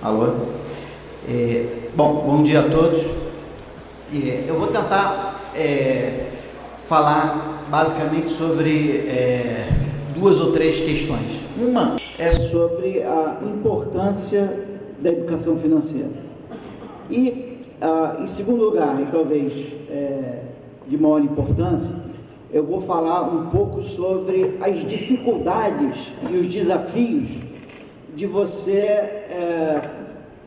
Alô? Bom dia a todos. Eu vou tentar falar basicamente sobre duas ou três questões. Uma é sobre a importância da educação financeira. E, em segundo lugar, e talvez de maior importância, eu vou falar um pouco sobre as dificuldades e os desafios de você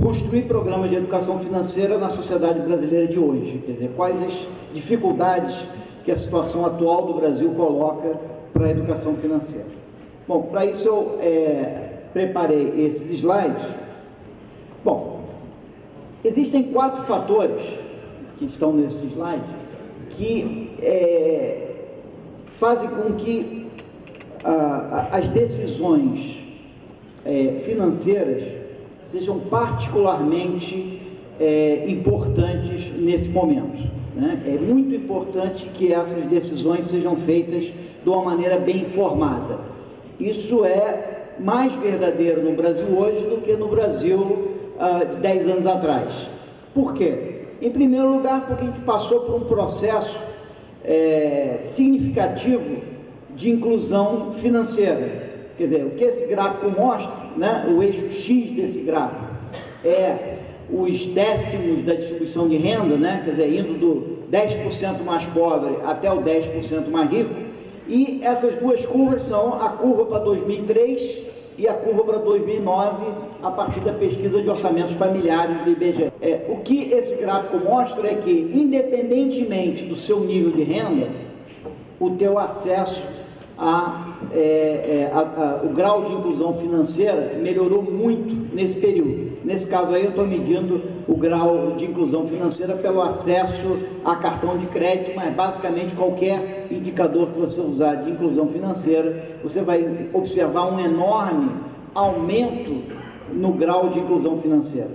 construir programas de educação financeira na sociedade brasileira de hoje. Quer dizer, quais as dificuldades que a situação atual do Brasil coloca para a educação financeira. Bom, para isso eu preparei esses slides. Bom, existem 4 fatores que estão nesses slides que fazem com que as decisões financeiras sejam particularmente importantes nesse momento, né? É muito importante que essas decisões sejam feitas de uma maneira bem informada. Isso é mais verdadeiro no Brasil hoje do que no Brasil de 10 anos atrás. Por quê? Em primeiro lugar, porque a gente passou por um processo significativo de inclusão financeira. Quer dizer, o que esse gráfico mostra, né, o eixo X desse gráfico é os décimos da distribuição de renda, né, quer dizer, indo do 10% mais pobre até o 10% mais rico, e essas duas curvas são a curva para 2003 e a curva para 2009, a partir da pesquisa de orçamentos familiares do IBGE. O que esse gráfico mostra é que, independentemente do seu nível de renda, o teu acesso o grau de inclusão financeira melhorou muito nesse período. Nesse caso aí eu estou medindo o grau de inclusão financeira pelo acesso a cartão de crédito, mas basicamente qualquer indicador que você usar de inclusão financeira, você vai observar um enorme aumento no grau de inclusão financeira.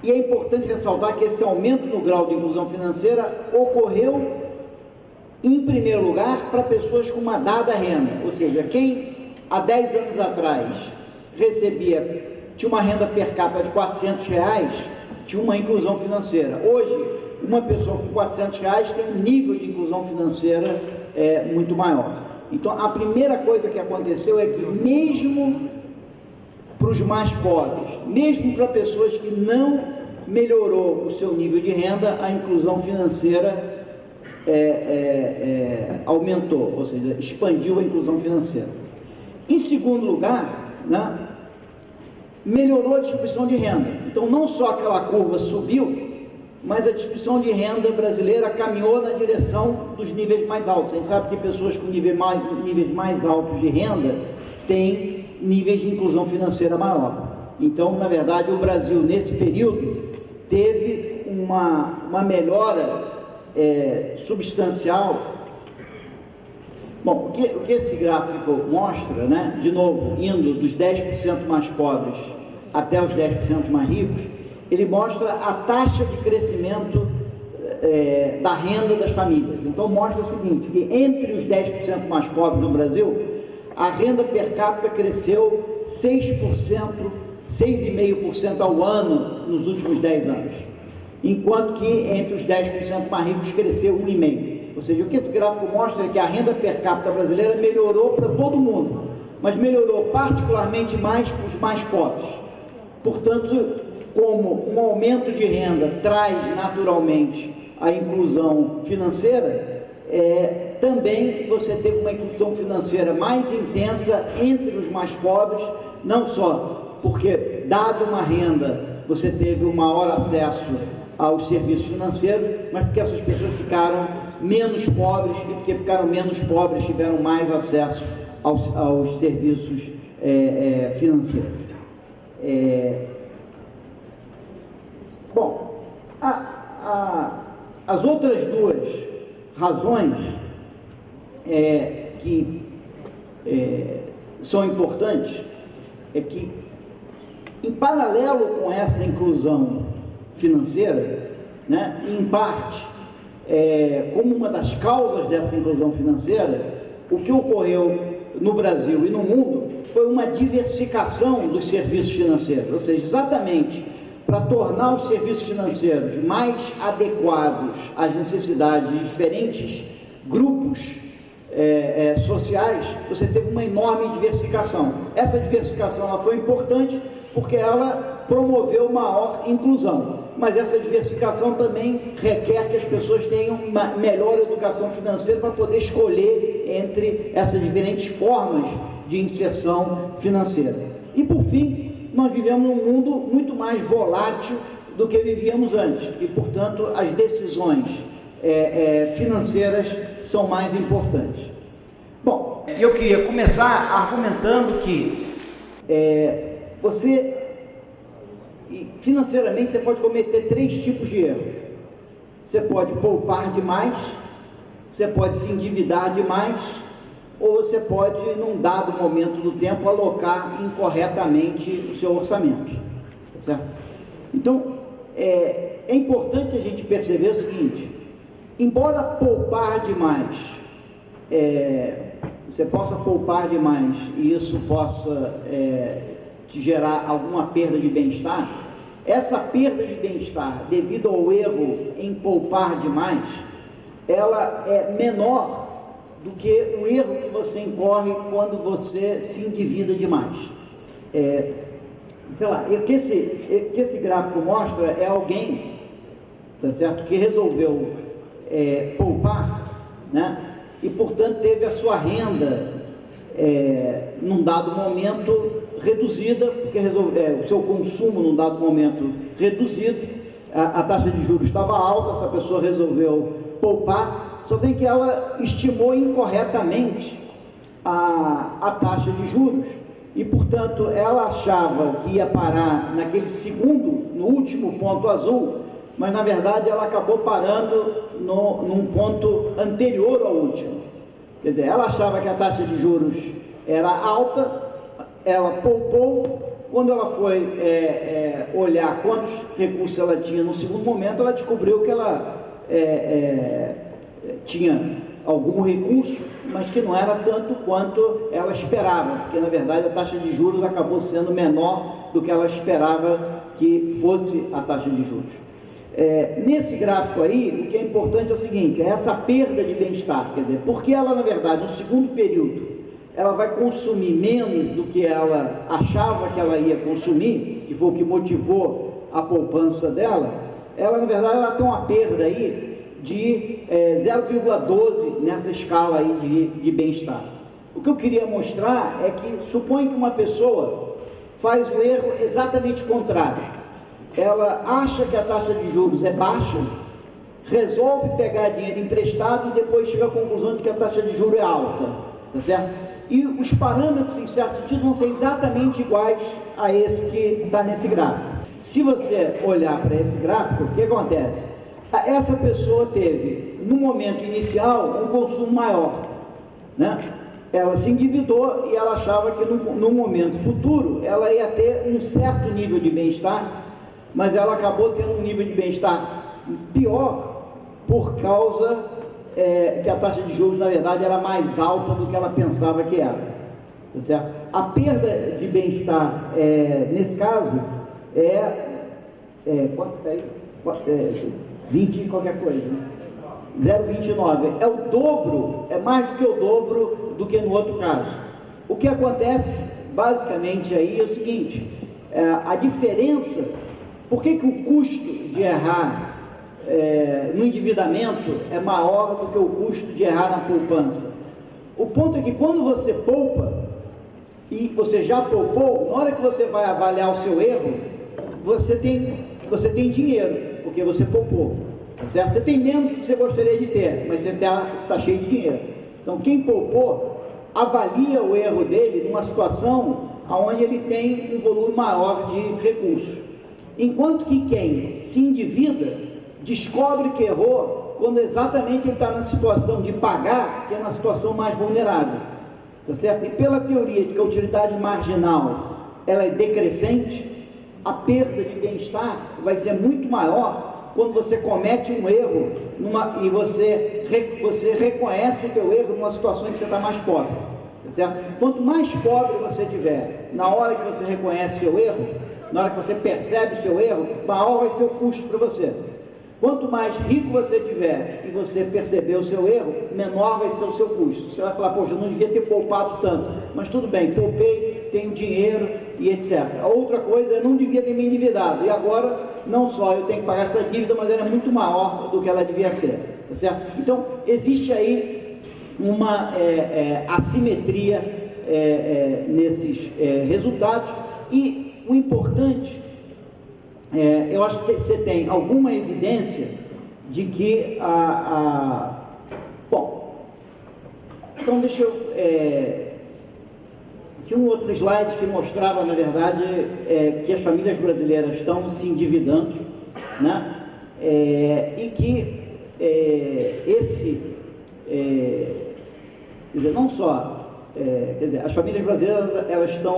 E é importante ressaltar que esse aumento no grau de inclusão financeira ocorreu em primeiro lugar para pessoas com uma dada renda, ou seja, quem há 10 anos atrás tinha uma renda per capita de R$400, tinha uma inclusão financeira. Hoje, uma pessoa com R$400 tem um nível de inclusão financeira muito maior. Então, a primeira coisa que aconteceu é que mesmo para os mais pobres, mesmo para pessoas que não melhorou o seu nível de renda, a inclusão financeira aumentou, ou seja, expandiu a inclusão financeira. Em segundo lugar, né, melhorou a distribuição de renda. Então, não só aquela curva subiu, mas a distribuição de renda brasileira caminhou na direção dos níveis mais altos. A gente sabe que pessoas com níveis mais altos de renda têm níveis de inclusão financeira maior. Então, na verdade, o Brasil, nesse período, teve uma melhora substancial. Bom, o que esse gráfico mostra, né, de novo, indo dos 10% mais pobres até os 10% mais ricos, ele mostra a taxa de crescimento da renda das famílias. Então mostra o seguinte, que entre os 10% mais pobres no Brasil, a renda per capita cresceu 6,5% ao ano nos últimos 10 anos. Enquanto que entre os 10% mais ricos cresceu 1,5%. Ou seja, o que esse gráfico mostra é que a renda per capita brasileira melhorou para todo mundo, mas particularmente mais para os mais pobres. Portanto, como um aumento de renda traz naturalmente a inclusão financeira, também você teve uma inclusão financeira mais intensa entre os mais pobres, não só porque, dado uma renda, você teve um maior acesso aos serviços financeiros, mas porque essas pessoas ficaram menos pobres, e porque ficaram menos pobres, tiveram mais acesso aos serviços financeiros. Bom, as outras duas razões que são importantes é que, em paralelo com essa inclusão financeira, né, em parte, como uma das causas dessa inclusão financeira, o que ocorreu no Brasil e no mundo foi uma diversificação dos serviços financeiros, ou seja, exatamente para tornar os serviços financeiros mais adequados às necessidades de diferentes grupos sociais, você teve uma enorme diversificação. Essa diversificação ela foi importante porque ela promoveu maior inclusão, mas essa diversificação também requer que as pessoas tenham uma melhor educação financeira para poder escolher entre essas diferentes formas de inserção financeira. E por fim, nós vivemos num mundo muito mais volátil do que vivíamos antes e, portanto, as decisões financeiras são mais importantes. Bom, eu queria começar argumentando que financeiramente você pode cometer 3 tipos de erros. Você pode poupar demais, você pode se endividar demais, ou você pode, num dado momento do tempo, alocar incorretamente o seu orçamento, tá certo? Então, é importante a gente perceber o seguinte: embora poupar demais, você possa poupar demais e isso possa te gerar alguma perda de bem-estar, essa perda de bem-estar devido ao erro em poupar demais, ela é menor do que o erro que você incorre quando você se endivida demais. Sei lá, o que esse gráfico mostra é alguém, tá certo, que resolveu poupar, né? E portanto teve a sua renda num dado momento reduzida, porque o seu consumo num dado momento reduzido, a taxa de juros estava alta, essa pessoa resolveu poupar, só tem que ela estimou incorretamente a taxa de juros e portanto ela achava que ia parar naquele segundo, no último ponto azul, mas na verdade ela acabou parando num ponto anterior ao último. Quer dizer, ela achava que a taxa de juros era alta, ela poupou, quando ela foi olhar quantos recursos ela tinha no segundo momento, ela descobriu que ela tinha algum recurso, mas que não era tanto quanto ela esperava, porque na verdade a taxa de juros acabou sendo menor do que ela esperava que fosse a taxa de juros. Nesse gráfico aí, o que é importante é o seguinte: é essa perda de bem-estar, quer dizer, porque ela na verdade no segundo período ela vai consumir menos do que ela achava que ela ia consumir, que foi o que motivou a poupança dela. Ela na verdade ela tem uma perda aí de 0,12 nessa escala aí de bem-estar. O que eu queria mostrar é que suponha que uma pessoa faz o erro exatamente contrário. Ela acha que a taxa de juros é baixa, resolve pegar dinheiro emprestado e depois chega à conclusão de que a taxa de juros é alta, tá certo? E os parâmetros, em certo sentido, vão ser exatamente iguais a esse que está nesse gráfico. Se você olhar para esse gráfico, o que acontece? Essa pessoa teve, no momento inicial, um consumo maior, né? Ela se endividou e ela achava que no momento futuro ela ia ter um certo nível de bem-estar, mas ela acabou tendo um nível de bem-estar pior por causa que a taxa de juros na verdade era mais alta do que ela pensava que era, tá certo? A perda de bem-estar nesse caso quanto está aí? 20 e qualquer coisa, né? 0,29, é o dobro, é mais do que o dobro do que no outro caso. O que acontece basicamente aí é o seguinte: a diferença, por que o custo de errar no endividamento é maior do que o custo de errar na poupança? O ponto é que quando você poupa, e você já poupou, na hora que você vai avaliar o seu erro, você tem dinheiro, porque você poupou, tá certo? Você tem menos do que você gostaria de ter, mas você está cheio de dinheiro. Então quem poupou, avalia o erro dele numa situação onde ele tem um volume maior de recursos, enquanto que quem se endivida descobre que errou quando exatamente ele está na situação de pagar, que é na situação mais vulnerável, tá certo? E pela teoria de que a utilidade marginal ela é decrescente, a perda de bem-estar vai ser muito maior quando você comete um erro e você reconhece o teu erro numa situação em que você está mais pobre, tá certo? Quanto mais pobre você tiver na hora que você reconhece seu erro, na hora que você percebe o seu erro, maior vai ser o custo para você. Quanto mais rico você tiver e você perceber o seu erro, menor vai ser o seu custo. Você vai falar, poxa, eu não devia ter poupado tanto, mas tudo bem, poupei, tenho dinheiro e etc. A outra coisa é, não devia ter me endividado, e agora, não só eu tenho que pagar essa dívida, mas ela é muito maior do que ela devia ser, tá certo? Então, existe aí uma assimetria nesses resultados, e o importante, eu acho que você tem alguma evidência de que bom, então deixa eu... tinha um outro slide que mostrava, na verdade, que as famílias brasileiras estão se endividando, né? E que quer dizer, não só, quer dizer, as famílias brasileiras, elas estão,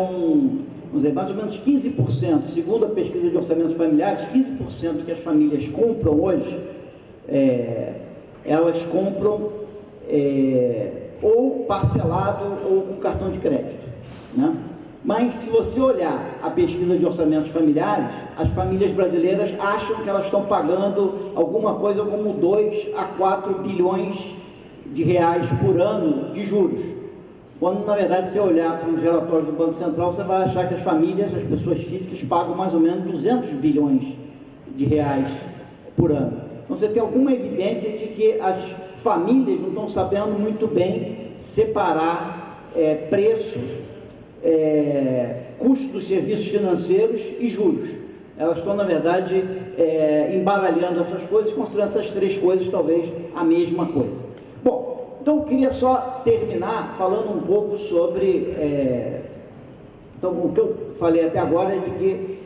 vamos dizer, mais ou menos 15%, segundo a pesquisa de orçamentos familiares, 15% que as famílias compram hoje, elas compram ou parcelado ou com cartão de crédito, né? Mas se você olhar a pesquisa de orçamentos familiares, as famílias brasileiras acham que elas estão pagando alguma coisa como 2 a 4 bilhões de reais por ano de juros, quando na verdade, se você olhar para os relatórios do Banco Central, você vai achar que as famílias, as pessoas físicas, pagam mais ou menos 200 bilhões de reais por ano. Então você tem alguma evidência de que as famílias não estão sabendo muito bem separar preço, custo dos serviços financeiros e juros. Elas estão, na verdade, embaralhando essas coisas, considerando essas três coisas talvez a mesma coisa. Bom, então eu queria só terminar falando um pouco sobre... então, o que eu falei até agora é de que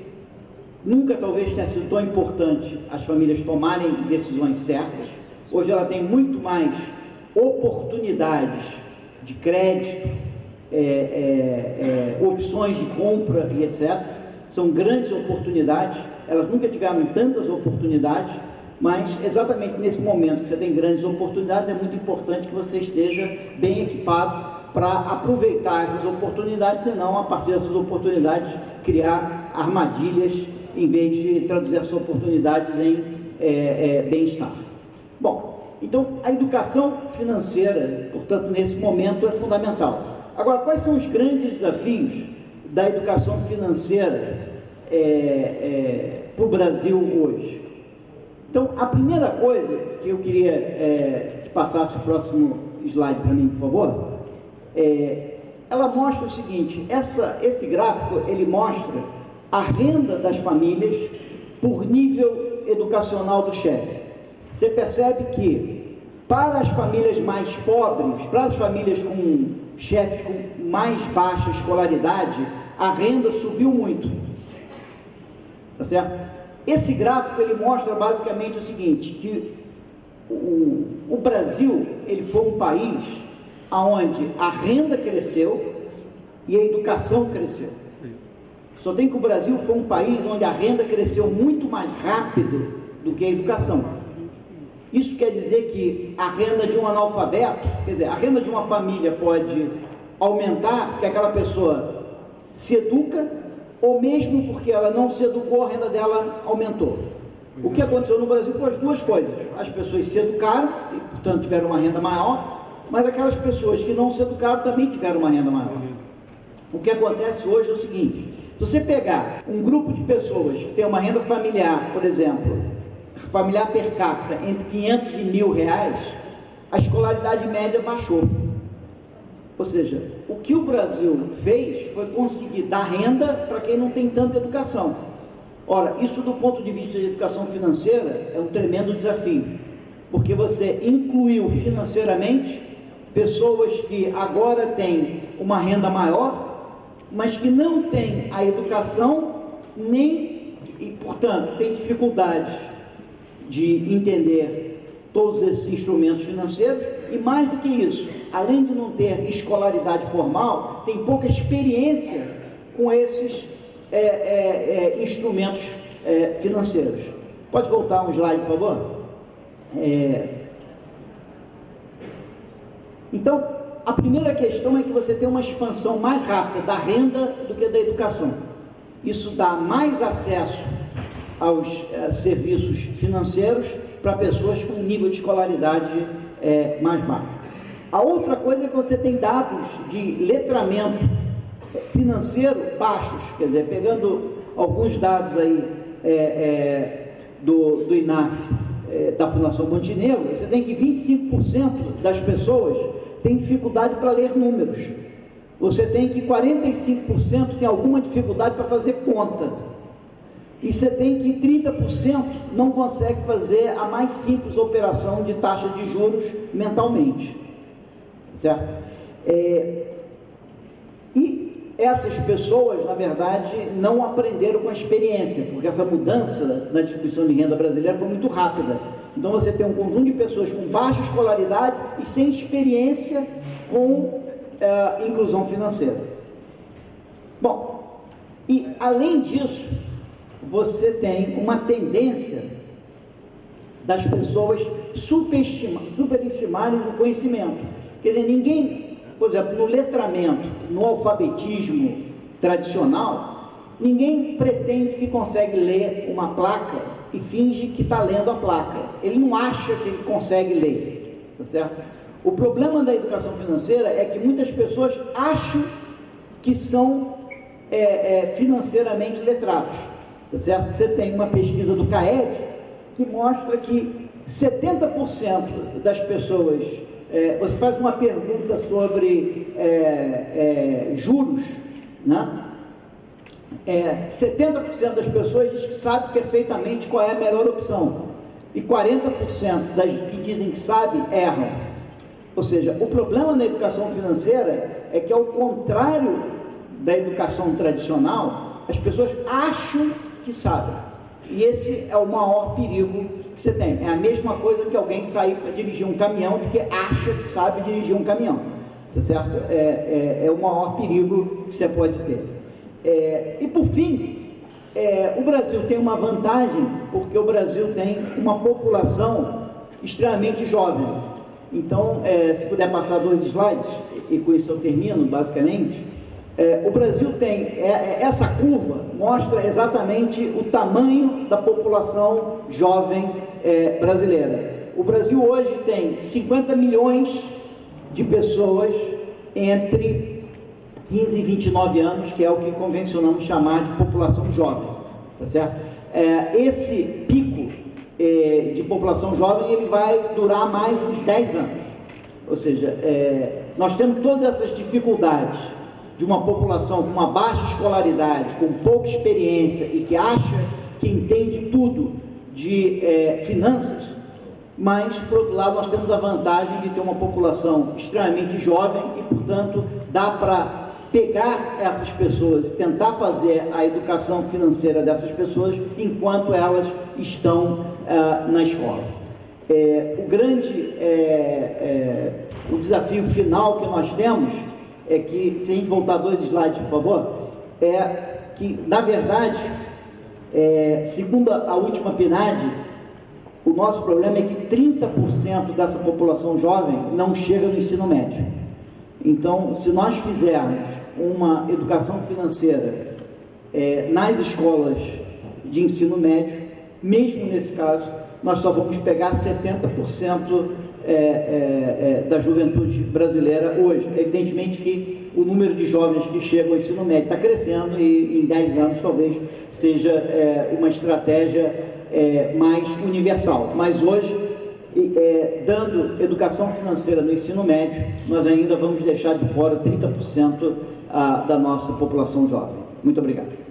nunca talvez tenha sido tão importante as famílias tomarem decisões certas. Hoje ela tem muito mais oportunidades de crédito, opções de compra e etc. São grandes oportunidades, elas nunca tiveram tantas oportunidades, mas exatamente nesse momento que você tem grandes oportunidades, é muito importante que você esteja bem equipado para aproveitar essas oportunidades, e não, a partir dessas oportunidades, criar armadilhas, em vez de traduzir essas oportunidades em bem-estar. Bom, então a educação financeira, portanto, nesse momento é fundamental. Agora, quais são os grandes desafios da educação financeira para o Brasil hoje? Então, a primeira coisa que eu queria que passasse o próximo slide para mim, por favor, ela mostra o seguinte: esse gráfico, ele mostra a renda das famílias por nível educacional do chefe. Você percebe que, para as famílias mais pobres, para as famílias com chefes com mais baixa escolaridade, a renda subiu muito, tá certo? Esse gráfico, ele mostra basicamente o seguinte, que o Brasil, ele foi um país onde a renda cresceu e a educação cresceu. Só tem que o Brasil foi um país onde a renda cresceu muito mais rápido do que a educação. Isso quer dizer que a renda de um analfabeto, quer dizer, a renda de uma família pode aumentar porque aquela pessoa se educa, ou mesmo porque ela não se educou, a renda dela aumentou. O que aconteceu no Brasil foi as duas coisas: as pessoas se educaram e, portanto, tiveram uma renda maior, mas aquelas pessoas que não se educaram também tiveram uma renda maior. O que acontece hoje é o seguinte: se você pegar um grupo de pessoas que tem uma renda familiar, por exemplo, familiar per capita, entre 500 e 1.000 reais, a escolaridade média baixou. Ou seja, o que o Brasil fez foi conseguir dar renda para quem não tem tanta educação. Ora, isso do ponto de vista de educação financeira é um tremendo desafio, porque você incluiu financeiramente pessoas que agora têm uma renda maior, mas que não têm a educação e, portanto, têm dificuldades de entender todos esses instrumentos financeiros, e mais do que isso, além de não ter escolaridade formal, tem pouca experiência com esses instrumentos financeiros. Pode voltar um slide, por favor? Então, a primeira questão é que você tem uma expansão mais rápida da renda do que da educação. Isso dá mais acesso aos serviços financeiros para pessoas com nível de escolaridade mais baixo. A outra coisa é que você tem dados de letramento financeiro baixos, quer dizer, pegando alguns dados aí do INAF, da Fundação Montenegro, você tem que 25% das pessoas têm dificuldade para ler números. Você tem que 45% tem alguma dificuldade para fazer conta. E você tem que 30% não consegue fazer a mais simples operação de taxa de juros mentalmente. Certo? E essas pessoas, na verdade, não aprenderam com a experiência, porque essa mudança na distribuição de renda brasileira foi muito rápida. Então você tem um conjunto de pessoas com baixa escolaridade e sem experiência com inclusão financeira. Bom, e além disso, você tem uma tendência das pessoas superestimarem o conhecimento. Quer dizer, ninguém, por exemplo, no letramento, no alfabetismo tradicional, ninguém pretende que consegue ler uma placa e finge que está lendo a placa. Ele não acha que ele consegue ler, tá certo? O problema da educação financeira é que muitas pessoas acham que são financeiramente letrados, tá certo? Você tem uma pesquisa do CAED que mostra que 70% das pessoas, você faz uma pergunta sobre juros, né? 70% das pessoas diz que sabe perfeitamente qual é a melhor opção, e 40% das que dizem que sabe, erram. Ou seja, o problema na educação financeira é que, ao contrário da educação tradicional, as pessoas acham que sabem, e esse é o maior perigo que você tem. É a mesma coisa que alguém sair para dirigir um caminhão porque acha que sabe dirigir um caminhão, tá certo? É o maior perigo que você pode ter. E por fim, o Brasil tem uma vantagem, porque o Brasil tem uma população extremamente jovem. Então, se puder passar 2 slides, e com isso eu termino, basicamente. O Brasil tem, essa curva mostra exatamente o tamanho da população jovem brasileira. O Brasil hoje tem 50 milhões de pessoas entre 15 e 29 anos, que é o que convencionamos chamar de população jovem, tá certo? Esse pico de população jovem, ele vai durar mais uns 10 anos, ou seja, nós temos todas essas dificuldades de uma população com uma baixa escolaridade, com pouca experiência e que acha que entende tudo de finanças, mas, por outro lado, nós temos a vantagem de ter uma população extremamente jovem e, portanto, dá para pegar essas pessoas e tentar fazer a educação financeira dessas pessoas enquanto elas estão na escola. O desafio final que nós temos é que, se a gente voltar 2 slides, por favor, que, na verdade, segundo a última PNAD, o nosso problema é que 30% dessa população jovem não chega no ensino médio. Então, se nós fizermos uma educação financeira nas escolas de ensino médio, mesmo nesse caso, nós só vamos pegar 70% da juventude brasileira hoje. Evidentemente que o número de jovens que chegam ao ensino médio está crescendo e em 10 anos talvez seja uma estratégia mais universal. Mas hoje, dando educação financeira no ensino médio, nós ainda vamos deixar de fora 30% da nossa população jovem. Muito obrigado.